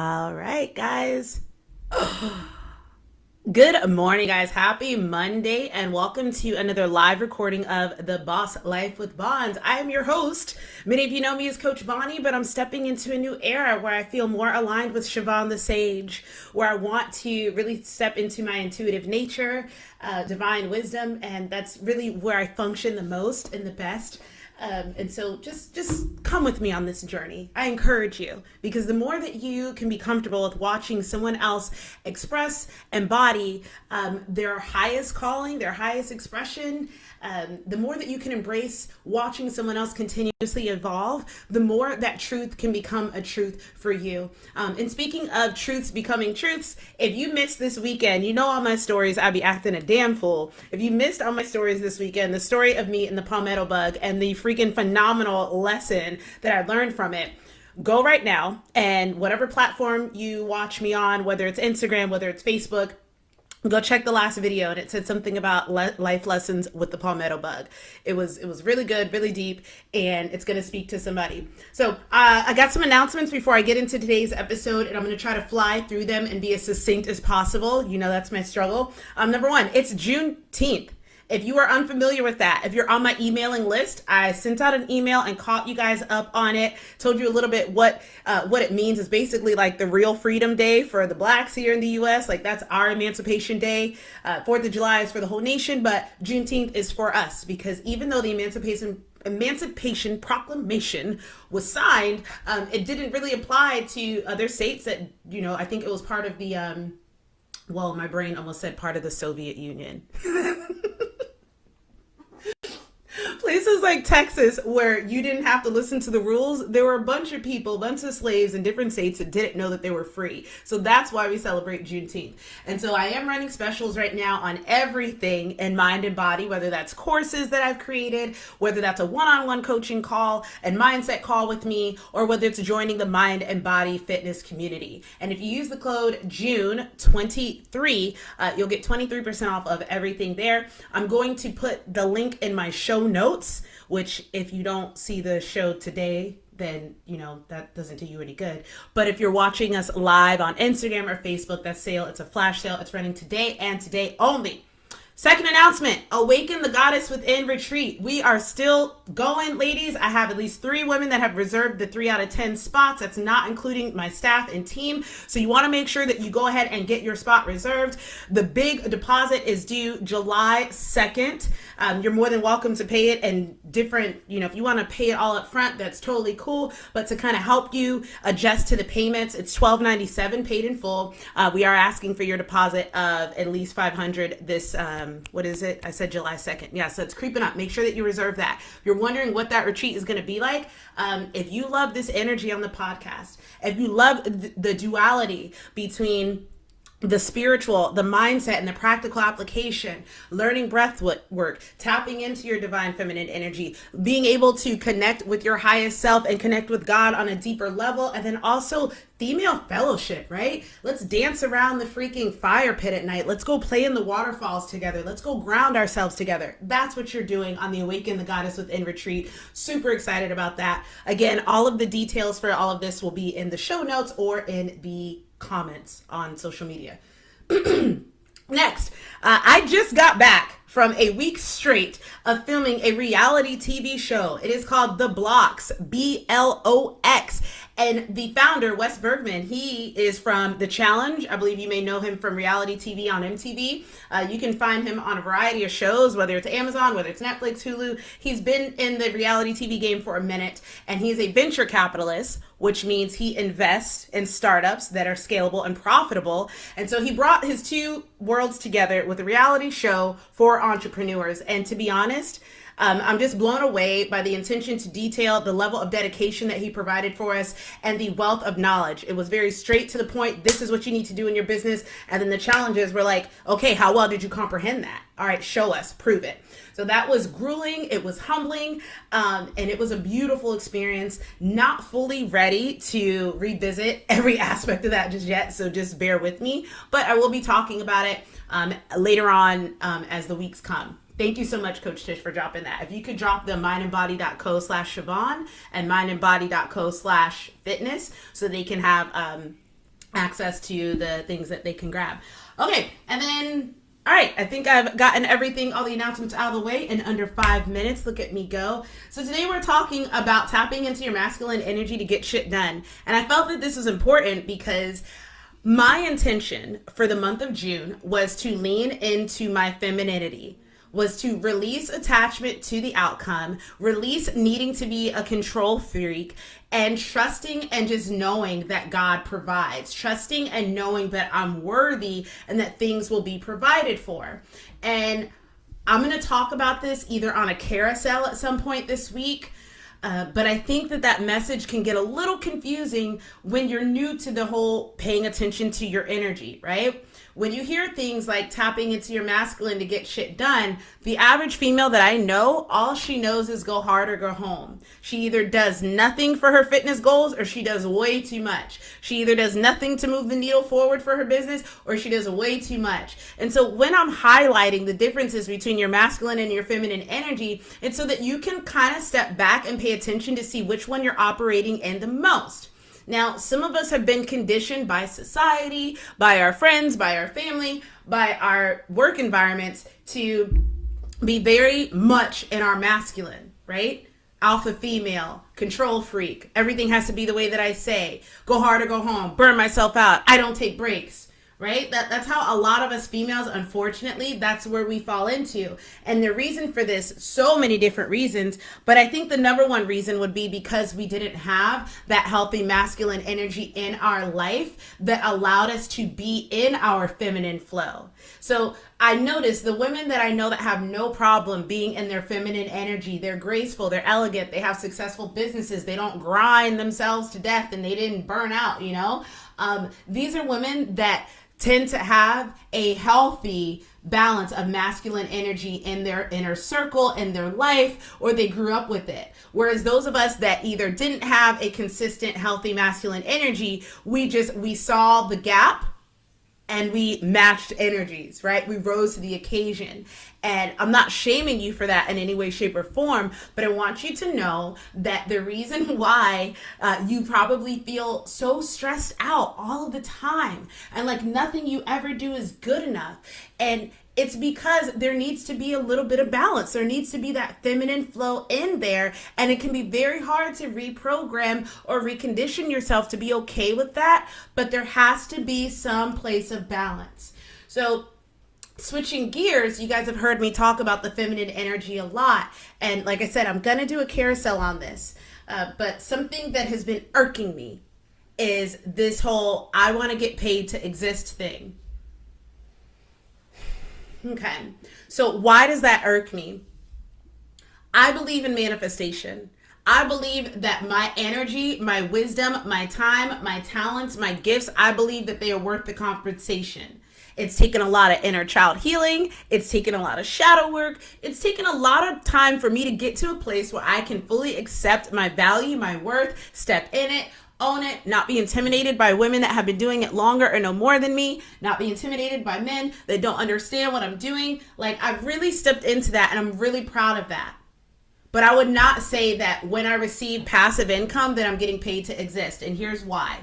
All right, guys. Good morning, guys. Happy Monday, and welcome to another live recording of The Boss Life with Bonds. I am your host. Many of you know me as Coach Bonnie, but I'm stepping into a new era where I feel more aligned with Siobhan the Sage, where I want to really step into my intuitive nature, divine wisdom, and that's really where I function the most and the best. And so just come with me on this journey. I encourage you, because the more that you can be comfortable with watching someone else express, embody their highest calling, their highest expression, the more that you can embrace watching someone else continuously evolve, the more that truth can become a truth for you. And speaking of truths becoming truths, if you missed this weekend, you know all my stories, I'd be acting a damn fool. If you missed all my stories this weekend, the story of me and the palmetto bug and the freaking phenomenal lesson that I learned from it, go right now, and whatever platform you watch me on, whether it's Instagram, whether it's Facebook, go check the last video, and it said something about life lessons with the palmetto bug. It was really good, really deep, and it's going to speak to somebody. So I got some announcements before I get into today's episode, and I'm going to try to fly through them and be as succinct as possible. You know, that's my struggle. Number one, it's Juneteenth. If you are unfamiliar with that, if you're on my emailing list, I sent out an email and caught you guys up on it, told you a little bit what it means. It's basically like the real Freedom Day for the Blacks here in the U.S. Like, that's our Emancipation Day. 4th of July is for the whole nation, but Juneteenth is for us, because even though the Emancipation Proclamation was signed, it didn't really apply to other states that, you know, I think it was part of the, well, my brain almost said part of the Soviet Union. Places like Texas, where you didn't have to listen to the rules, there were a bunch of people, a bunch of slaves in different states that didn't know that they were free. So that's why we celebrate Juneteenth. And so I am running specials right now on everything in mind and body, whether that's courses that I've created, whether that's a one-on-one coaching call and mindset call with me, or whether it's joining the mind and body fitness community. And if you use the code JUNE23, you'll get 23% off of everything there. I'm going to put the link in my show notes, which if you don't see the show today, then, you know, that doesn't do you any good. But if you're watching us live on Instagram or Facebook, that sale, it's a flash sale. It's running today and today only. Second announcement, Awaken the Goddess Within Retreat. We are still going, ladies. I have at least 3 women that have reserved the 3 out of 10 spots. That's not including my staff and team. So you want to make sure that you go ahead and get your spot reserved. The big deposit is due July 2nd. You're more than welcome to pay it in different, you know, if you want to pay it all up front, that's totally cool. But to kind of help you adjust to the payments, it's $1,297 paid in full. We are asking for your deposit of at least $500 this, what is it? I said July 2nd. Yeah, so it's creeping up. Make sure that you reserve that. If you're wondering what that retreat is going to be like, if you love this energy on the podcast, if you love the duality between the spiritual, the mindset, and the practical application, learning breath work, tapping into your divine feminine energy, being able to connect with your highest self and connect with God on a deeper level, and then also female fellowship, right? Let's dance around the freaking fire pit at night. Let's go play in the waterfalls together. Let's go ground ourselves together. That's what you're doing on the Awaken the Goddess Within retreat. Super excited about that. Again, all of the details for all of this will be in the show notes or in the comments on social media. Next, I just got back from a week straight of filming a reality TV show. It is called The Blocks, BLOX. And the founder, Wes Bergman, he is from The Challenge. I believe you may know him from reality TV on MTV. You can find him on a variety of shows, whether it's Amazon, whether it's Netflix, Hulu. He's been in the reality TV game for a minute, and he's a venture capitalist, which means he invests in startups that are scalable and profitable. And so he brought his two worlds together with a reality show for entrepreneurs. And to be honest, I'm just blown away by the intention to detail, the level of dedication that he provided for us, and the wealth of knowledge. It was very straight to the point. This is what you need to do in your business. And then the challenges were like, okay, how well did you comprehend that? All right, show us, prove it. So that was grueling. It was humbling. And it was a beautiful experience. Not fully ready to revisit every aspect of that just yet. So just bear with me. But I will be talking about it later on as the weeks come. Thank you so much, Coach Tish, for dropping that. If you could drop the mindandbody.co/Siobhan and mindandbody.co/fitness so they can have access to the things that they can grab. Okay, and then, all right, I think I've gotten everything, all the announcements out of the way in under 5 minutes. Look at me go. So today we're talking about tapping into your masculine energy to get shit done. And I felt that this was important because my intention for the month of June was to lean into my femininity, was to release attachment to the outcome, release needing to be a control freak, and trusting and just knowing that God provides, trusting and knowing that I'm worthy and that things will be provided for. And I'm going to talk about this either on a carousel at some point this week, but I think that message can get a little confusing when you're new to the whole paying attention to your energy, right? When you hear things like tapping into your masculine to get shit done, the average female that I know, all she knows is go hard or go home. She either does nothing for her fitness goals or she does way too much. She either does nothing to move the needle forward for her business or she does way too much. And so when I'm highlighting the differences between your masculine and your feminine energy, it's so that you can kind of step back and pay attention to see which one you're operating in the most. Now, some of us have been conditioned by society, by our friends, by our family, by our work environments to be very much in our masculine, right? Alpha female, control freak. Everything has to be the way that I say. Go hard or go home. Burn myself out. I don't take breaks. Right? That's how a lot of us females, unfortunately, that's where we fall into. And the reason for this, so many different reasons, but I think the number one reason would be because we didn't have that healthy masculine energy in our life that allowed us to be in our feminine flow. So I notice the women that I know that have no problem being in their feminine energy, they're graceful, they're elegant, they have successful businesses, they don't grind themselves to death and they didn't burn out, you know? These are women that tend to have a healthy balance of masculine energy in their inner circle, in their life, or they grew up with it. Whereas those of us that either didn't have a consistent, healthy masculine energy, we saw the gap and we matched energies, right? We rose to the occasion. And I'm not shaming you for that in any way, shape, or form, but I want you to know that the reason why you probably feel so stressed out all of the time and like nothing you ever do is good enough. And it's because there needs to be a little bit of balance. There needs to be that feminine flow in there. And it can be very hard to reprogram or recondition yourself to be okay with that. But there has to be some place of balance. So switching gears, you guys have heard me talk about the feminine energy a lot. And like I said, I'm going to do a carousel on this. But something that has been irking me is this whole I want to get paid to exist thing. Okay, so why does that irk me? I believe in manifestation. I believe that my energy, my wisdom, my time, my talents, my gifts, I believe that they are worth the compensation. It's taken a lot of inner child healing. It's taken a lot of shadow work. It's taken a lot of time for me to get to a place where I can fully accept my value, my worth, step in it, own it, not be intimidated by women that have been doing it longer or know more than me, not be intimidated by men that don't understand what I'm doing. Like, I've really stepped into that and I'm really proud of that. But I would not say that when I receive passive income that I'm getting paid to exist. And here's why.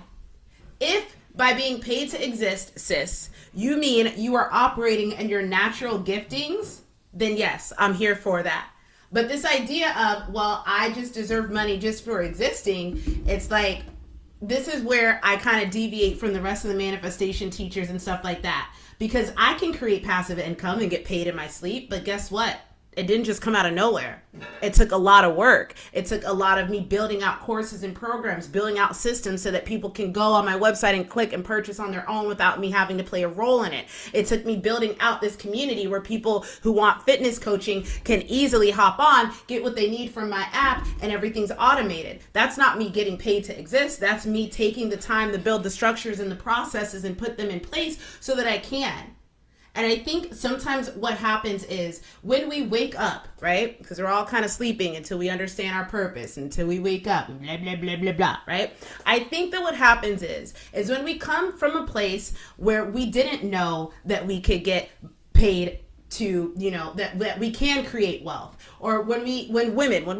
If by being paid to exist, sis, you mean you are operating in your natural giftings, then yes, I'm here for that. But this idea of, well, I just deserve money just for existing, it's like, this is where I kind of deviate from the rest of the manifestation teachers and stuff like that. Because I can create passive income and get paid in my sleep, but guess what? It didn't just come out of nowhere. It took a lot of work. It took a lot of me building out courses and programs, building out systems so that people can go on my website and click and purchase on their own without me having to play a role in it. It took me building out this community where people who want fitness coaching can easily hop on, get what they need from my app, and everything's automated. That's not me getting paid to exist. That's me taking the time to build the structures and the processes and put them in place so that I can. And I think sometimes what happens is when we wake up, right? Because we're all kind of sleeping until we understand our purpose, until we wake up, blah, blah, blah, blah, blah, right? I think that what happens is when we come from a place where we didn't know that we could get paid to, that we can create wealth. Or when we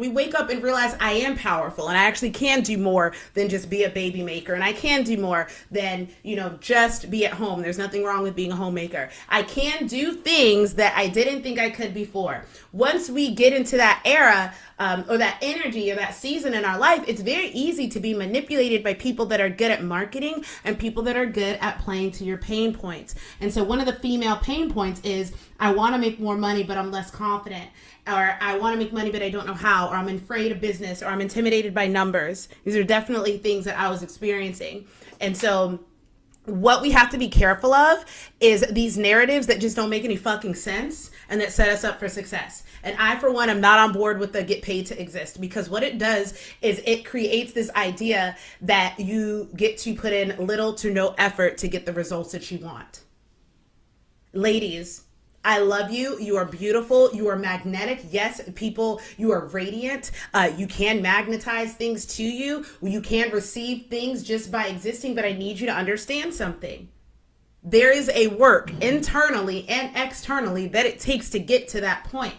wake up and realize I am powerful and I actually can do more than just be a baby maker, and I can do more than, just be at home. There's nothing wrong with being a homemaker. I can do things that I didn't think I could before. Once we get into that era, or that energy or that season in our life, it's very easy to be manipulated by people that are good at marketing and people that are good at playing to your pain points. And so one of the female pain points is, I want to make more money, but I'm less confident. Or I want to make money, but I don't know how. Or I'm afraid of business. Or I'm intimidated by numbers. These are definitely things that I was experiencing. And so what we have to be careful of is these narratives that just don't make any fucking sense and that set us up for success. And I, for one, am not on board with the get paid to exist, because what it does is it creates this idea that you get to put in little to no effort to get the results that you want. Ladies, I love you. You are beautiful. You are magnetic. Yes, people, you are radiant. You can magnetize things to you. You can receive things just by existing, but I need you to understand something. There is a work internally and externally that it takes to get to that point.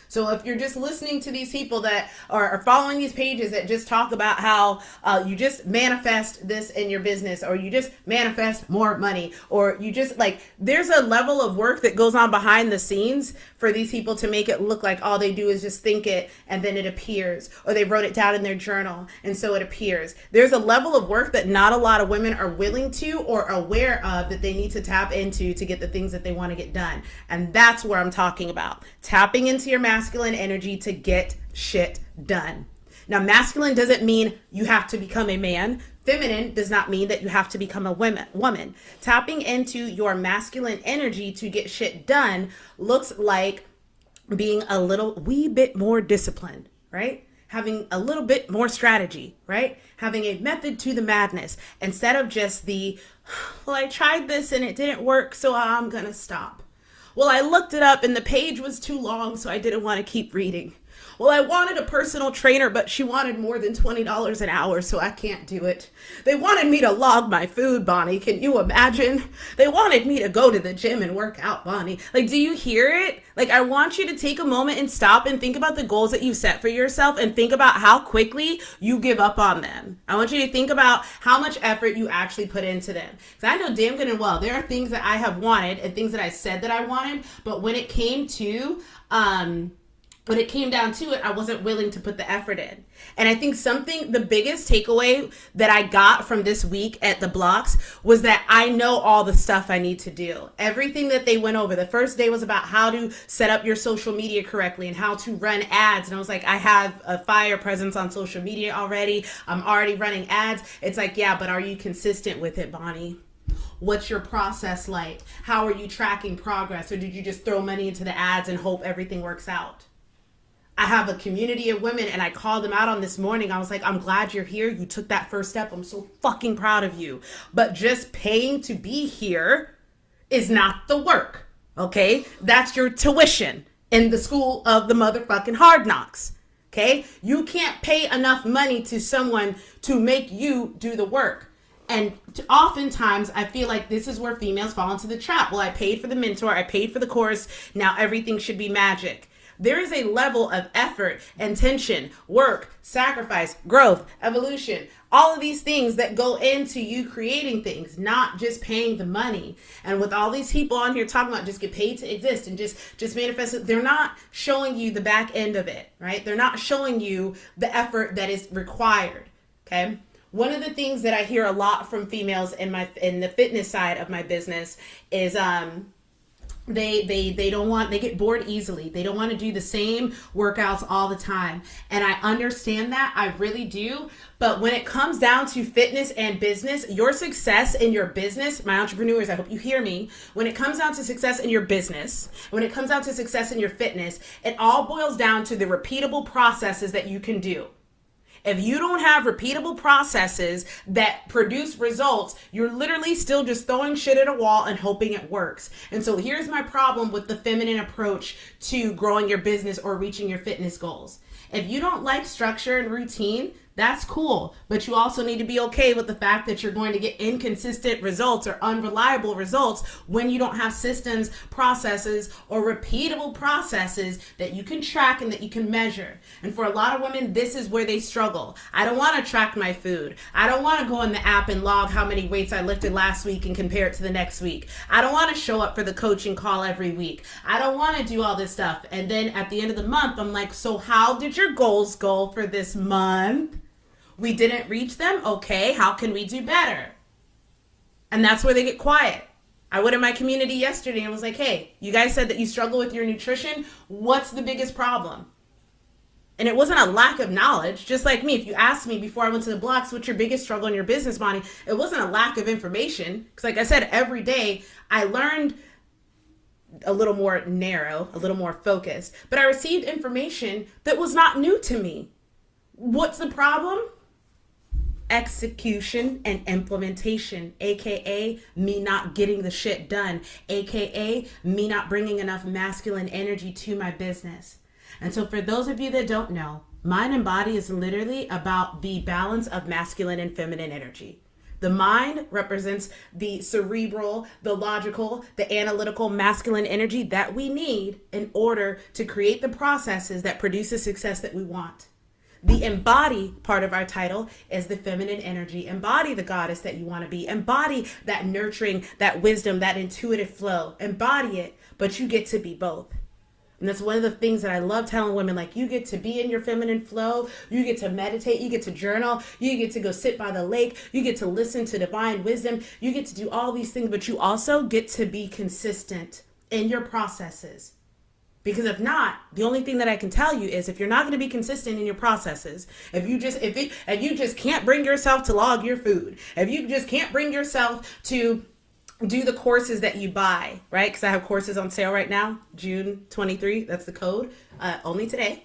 So if you're just listening to these people that are following these pages that just talk about how you just manifest this in your business, or you just manifest more money, or you just there's a level of work that goes on behind the scenes for these people to make it look like all they do is just think it and then it appears, or they wrote it down in their journal and so it appears. There's a level of work that not a lot of women are willing to or aware of that they need to tap into to get the things that they want to get done. And that's where I'm talking about. Tapping into your masculine energy to get shit done. Now, masculine doesn't mean you have to become a man. Feminine does not mean that you have to become a woman. Tapping into your masculine energy to get shit done looks like being a wee bit more disciplined, right? Having a little bit more strategy, right? Having a method to the madness instead of just well, I tried this and it didn't work, so I'm gonna stop. Well, I looked it up and the page was too long, so I didn't want to keep reading. Well, I wanted a personal trainer, but she wanted more than $20 an hour, so I can't do it. They wanted me to log my food, Bonnie. Can you imagine? They wanted me to go to the gym and work out, Bonnie. Do you hear it? I want you to take a moment and stop and think about the goals that you set for yourself and think about how quickly you give up on them. I want you to think about how much effort you actually put into them. Because I know damn good and well, there are things that I have wanted and things that I said that I wanted, but when it came down to it, I wasn't willing to put the effort in. And I think the biggest takeaway that I got from this week at the blocks was that I know all the stuff I need to do. Everything that they went over. The first day was about how to set up your social media correctly and how to run ads. And I was like, I have a fire presence on social media already. I'm already running ads. It's yeah, but are you consistent with it, Bonnie? What's your process like? How are you tracking progress? Or did you just throw money into the ads and hope everything works out? I have a community of women and I called them out on this morning. I was like, I'm glad you're here. You took that first step. I'm so fucking proud of you. But just paying to be here is not the work. Okay? That's your tuition in the school of the motherfucking hard knocks. Okay? You can't pay enough money to someone to make you do the work. And oftentimes I feel like this is where females fall into the trap. Well, I paid for the mentor. I paid for the course. Now everything should be magic. There is a level of effort, intention, work, sacrifice, growth, evolution, all of these things that go into you creating things, not just paying the money. And with all these people on here talking about just get paid to exist and just manifest it, they're not showing you the back end of it, right? They're not showing you the effort that is required, okay? One of the things that I hear a lot from females in the fitness side of my business is they get bored easily. They don't want to do the same workouts all the time. And I understand that. I really do. But when it comes down to fitness and business, your success in your business, my entrepreneurs, I hope you hear me. When it comes down to success in your business, when it comes down to success in your fitness, it all boils down to the repeatable processes that you can do. If you don't have repeatable processes that produce results, you're literally still just throwing shit at a wall and hoping it works. And so here's my problem with the feminine approach to growing your business or reaching your fitness goals. If you don't like structure and routine, That's cool, but you also need to be okay with the fact that you're going to get inconsistent results or unreliable results when you don't have systems, processes, or repeatable processes that you can track and that you can measure. And for a lot of women, this is where they struggle. I don't want to track my food. I don't want to go in the app and log how many weights I lifted last week and compare it to the next week. I don't want to show up for the coaching call every week. I don't want to do all this stuff. And then at the end of the month, I'm like, so how did your goals go for this month? We didn't reach them. Okay, how can we do better? And that's where they get quiet. I went in my community yesterday and was like, hey, you guys said that you struggle with your nutrition. What's the biggest problem? And it wasn't a lack of knowledge. Just like me, if you asked me before I went to the blocks, what's your biggest struggle in your business, Bonnie? It wasn't a lack of information. Because like I said, every day I learned a little more narrow, a little more focused. But I received information that was not new to me. What's the problem? Execution and implementation, aka me not getting the shit done, aka me not bringing enough masculine energy to my business. And so for those of you that don't know, Mind and Body is literally about the balance of masculine and feminine energy. The mind represents the cerebral, the logical, the analytical, masculine energy that we need in order to create the processes that produce the success that we want. The embody part of our title is the feminine energy. Embody the goddess that you want to be. Embody that nurturing, that wisdom, that intuitive flow. Embody it, but you get to be both. And that's one of the things that I love telling women, like, you get to be in your feminine flow, you get to meditate, you get to journal, you get to go sit by the lake, you get to listen to divine wisdom, you get to do all these things, but you also get to be consistent in your processes. Because if not, the only thing that I can tell you is if you're not going to be consistent in your processes, if you just can't bring yourself to log your food, if you just can't bring yourself to do the courses that you buy, right? Because I have courses on sale right now, June 23, that's the code, only today.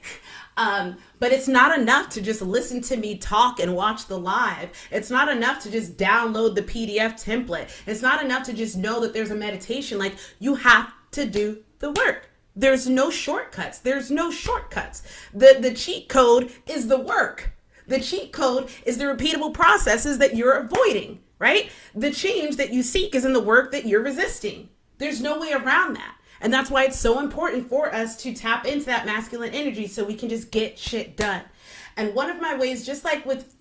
But it's not enough to just listen to me talk and watch the live. It's not enough to just download the PDF template. It's not enough to just know that there's a meditation. Like, you have to do the work. There's no shortcuts. There's no shortcuts. The cheat code is the work. The cheat code is the repeatable processes that you're avoiding, right? The change that you seek is in the work that you're resisting. There's no way around that. And that's why it's so important for us to tap into that masculine energy so we can just get shit done. And one of my ways, just like with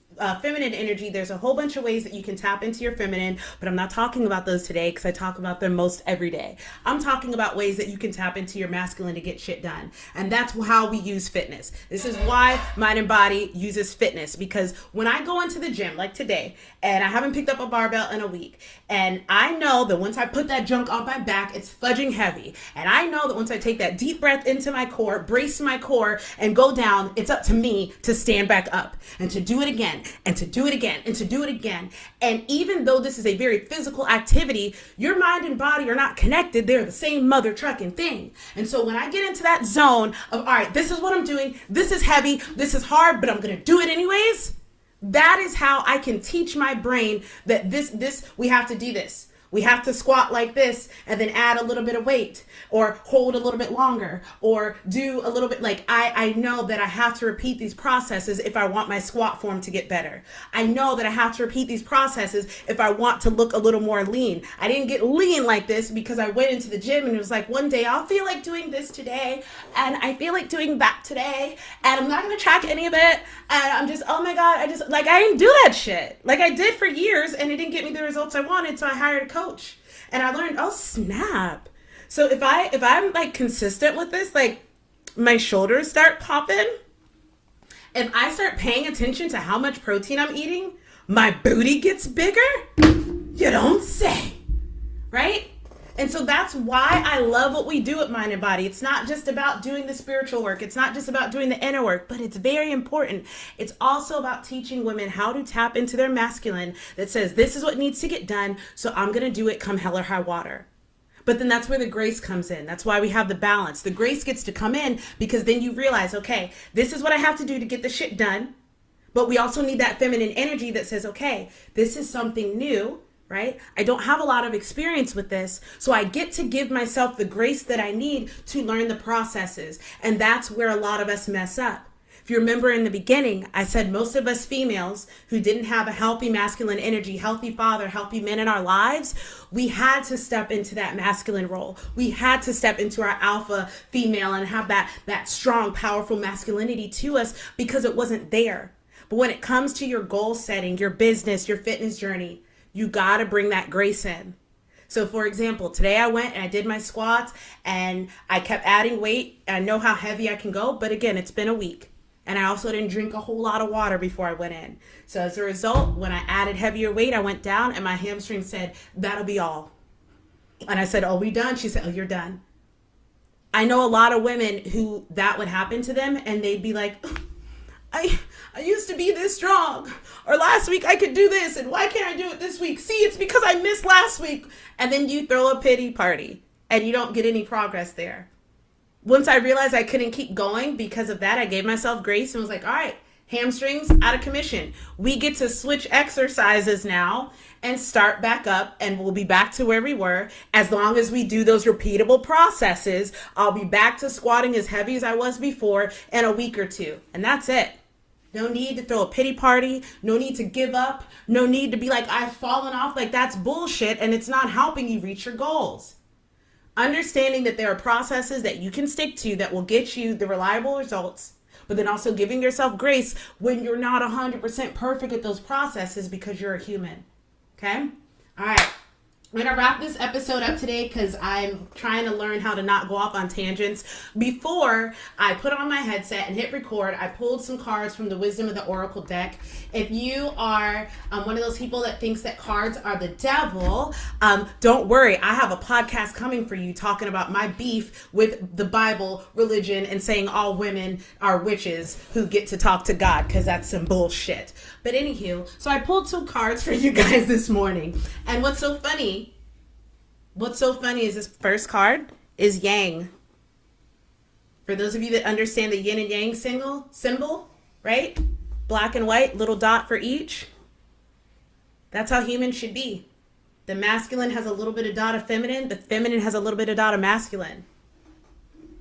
feminine energy, there's a whole bunch of ways that you can tap into your feminine, but I'm not talking about those today because I talk about them most every day. I'm talking about ways that you can tap into your masculine to get shit done. And that's how we use fitness. This is why Mind and Body uses fitness, because when I go into the gym, like today, and I haven't picked up a barbell in a week, and I know that once I put that junk on my back, it's fudging heavy. And I know that once I take that deep breath into my core, brace my core, and go down, it's up to me to stand back up and to do it again, and to do it again, and to do it again. And even though this is a very physical activity, your mind and body are not connected. They're the same mother trucking thing. And so when I get into that zone of, all right, this is what I'm doing, this is heavy, this is hard, but I'm gonna do it anyways, that is how I can teach my brain that we have to do this. We have to squat like this and then add a little bit of weight, or hold a little bit longer, or do a little bit. Like, I know that I have to repeat these processes if I want my squat form to get better. I know that I have to repeat these processes if I want to look a little more lean. I didn't get lean like this because I went into the gym and it was like, one day I'll feel like doing this today, and I feel like doing that today, and I'm not going to track any of it. And I'm just, oh my God, I didn't do that shit. Like, I did for years and it didn't get me the results I wanted. So I hired a coach. And I learned, oh snap. So if I'm like consistent with this, like my shoulders start popping, if I start paying attention to how much protein I'm eating, my booty gets bigger. You don't say, right? And so that's why I love what we do at Mind and Body. It's not just about doing the spiritual work. It's not just about doing the inner work, but it's very important. It's also about teaching women how to tap into their masculine that says, this is what needs to get done, so I'm going to do it come hell or high water. But then that's where the grace comes in. That's why we have the balance. The grace gets to come in because then you realize, okay, this is what I have to do to get the shit done. But we also need that feminine energy that says, okay, this is something new. Right? I don't have a lot of experience with this, so I get to give myself the grace that I need to learn the processes. And that's where a lot of us mess up, If you remember in the beginning, I said most of us females who didn't have a healthy masculine energy, healthy father, healthy men in our lives, we had to step into that masculine role. We had to step into our alpha female and have that strong, powerful masculinity to us because it wasn't there. But when it comes to your goal setting, your business, your fitness journey, you got to bring that grace in. So for example, today I went and I did my squats and I kept adding weight. I know how heavy I can go, but again, it's been a week. And I also didn't drink a whole lot of water before I went in. So as a result, when I added heavier weight, I went down and my hamstring said, that'll be all. And I said, oh, we done? She said, oh, you're done. I know a lot of women who that would happen to them and they'd be like, I used to be this strong, or last week I could do this, and why can't I do it this week? See, it's because I missed last week. And then you throw a pity party and you don't get any progress there. Once I realized I couldn't keep going because of that, I gave myself grace and was like, all right, hamstrings out of commission. We get to switch exercises now and start back up, and we'll be back to where we were. As long as we do those repeatable processes, I'll be back to squatting as heavy as I was before in a week or two. And that's it. No need to throw a pity party. No need to give up. No need to be like, I've fallen off. Like, that's bullshit, and it's not helping you reach your goals. Understanding that there are processes that you can stick to that will get you the reliable results, but then also giving yourself grace when you're not 100% perfect at those processes because you're a human. Okay? All right. I'm going to wrap this episode up today because I'm trying to learn how to not go off on tangents. Before I put on my headset and hit record, I pulled some cards from the Wisdom of the Oracle deck. If you are one of those people that thinks that cards are the devil, don't worry. I have a podcast coming for you talking about my beef with the Bible, religion, and saying all women are witches who get to talk to God, because that's some bullshit. But anywho, so I pulled two cards for you guys this morning. And what's so funny is this first card is Yang. For those of you that understand the Yin and Yang symbol, right? Black and white, little dot for each. That's how humans should be. The masculine has a little bit of dot of feminine. The feminine has a little bit of dot of masculine.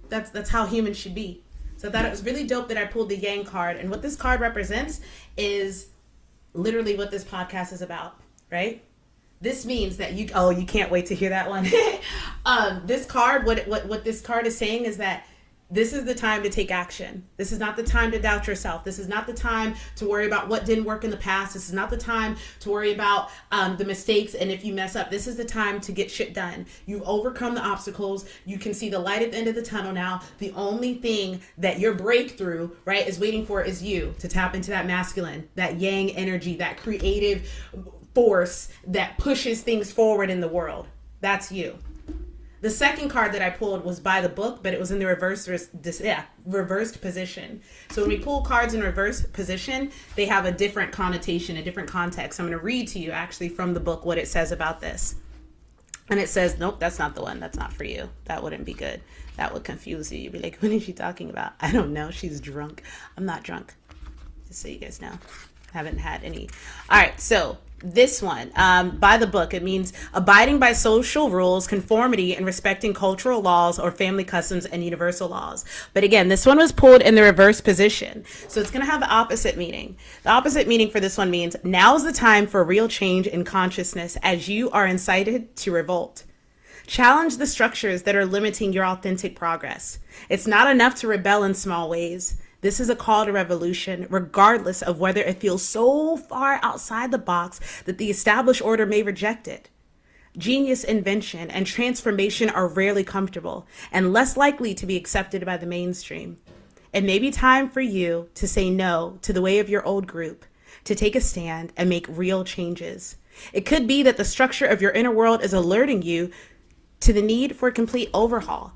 That's how humans should be. So I thought it was really dope that I pulled the Yang card. And what this card represents is literally what this podcast is about, right? This means that you can't wait to hear that one. This card, what this card is saying is that this is the time to take action. This is not the time to doubt yourself. This is not the time to worry about what didn't work in the past. This is not the time to worry about the mistakes and if you mess up. This is the time to get shit done. You've overcome the obstacles. You can see the light at the end of the tunnel now. The only thing that your breakthrough, right, is waiting for is you to tap into that masculine, that Yang energy, that creative force that pushes things forward in the world. That's you. The second card that I pulled was by the book, but it was in the reversed position. So when we pull cards in reverse position, they have a different connotation, a different context. I'm going to read to you actually from the book what it says about this. And it says, nope, that's not the one. That's not for you. That wouldn't be good. That would confuse you. You'd be like, what is she talking about? I don't know. She's drunk. I'm not drunk. Just so you guys know. Haven't had any. All right, so this one, by the book, it means abiding by social rules, conformity, and respecting cultural laws or family customs and universal laws. But again, this one was pulled in the reverse position. So it's going to have the opposite meaning. The opposite meaning for this one means now's the time for real change in consciousness as you are incited to revolt. Challenge the structures that are limiting your authentic progress. It's not enough to rebel in small ways. This is a call to revolution, regardless of whether it feels so far outside the box that the established order may reject it. Genius, invention, and transformation are rarely comfortable and less likely to be accepted by the mainstream. It may be time for you to say no to the way of your old group, to take a stand and make real changes. It could be that the structure of your inner world is alerting you to the need for a complete overhaul.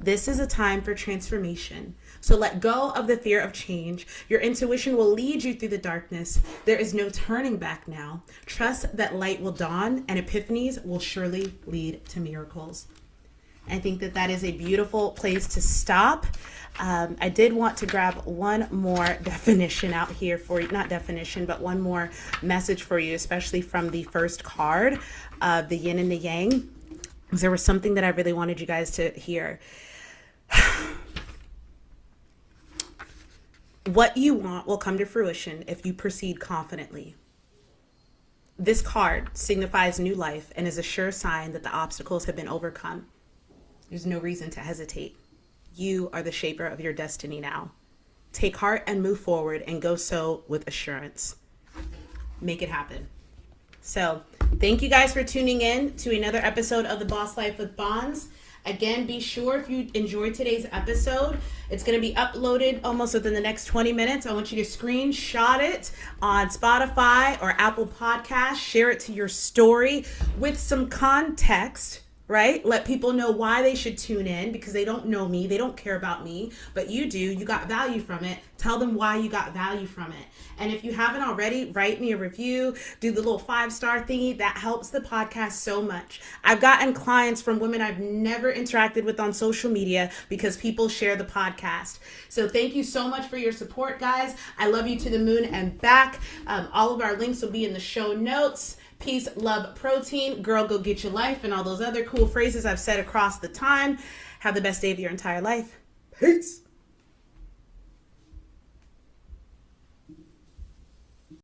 This is a time for transformation. So let go of the fear of change. Your intuition will lead you through the darkness. There is no turning back now. Trust that light will dawn and epiphanies will surely lead to miracles. I think that that is a beautiful place to stop. I did want to grab one more definition out here for you. Not definition, but one more message for you, especially from the first card of the Yin and the Yang. Because there was something that I really wanted you guys to hear. What you want will come to fruition if you proceed confidently. This card signifies new life and is a sure sign that the obstacles have been overcome. There's no reason to hesitate. You are the shaper of your destiny now. Take heart and move forward and go so with assurance. Make it happen. So thank you guys for tuning in to another episode of The Boss Life with Bonds. Again, be sure if you enjoyed today's episode, it's going to be uploaded almost within the next 20 minutes. I want you to screenshot it on Spotify or Apple Podcasts. Share it to your story with some context, right? Let people know why they should tune in, because they don't know me. They don't care about me, but you do. You got value from it. Tell them why you got value from it. And if you haven't already, write me a review, do the little 5-star thingy. That helps the podcast so much. I've gotten clients from women I've never interacted with on social media because people share the podcast. So thank you so much for your support, guys. I love you to the moon and back. All of our links will be in the show notes. Peace, love, protein, girl, go get your life, and all those other cool phrases I've said across the time. Have the best day of your entire life. Peace.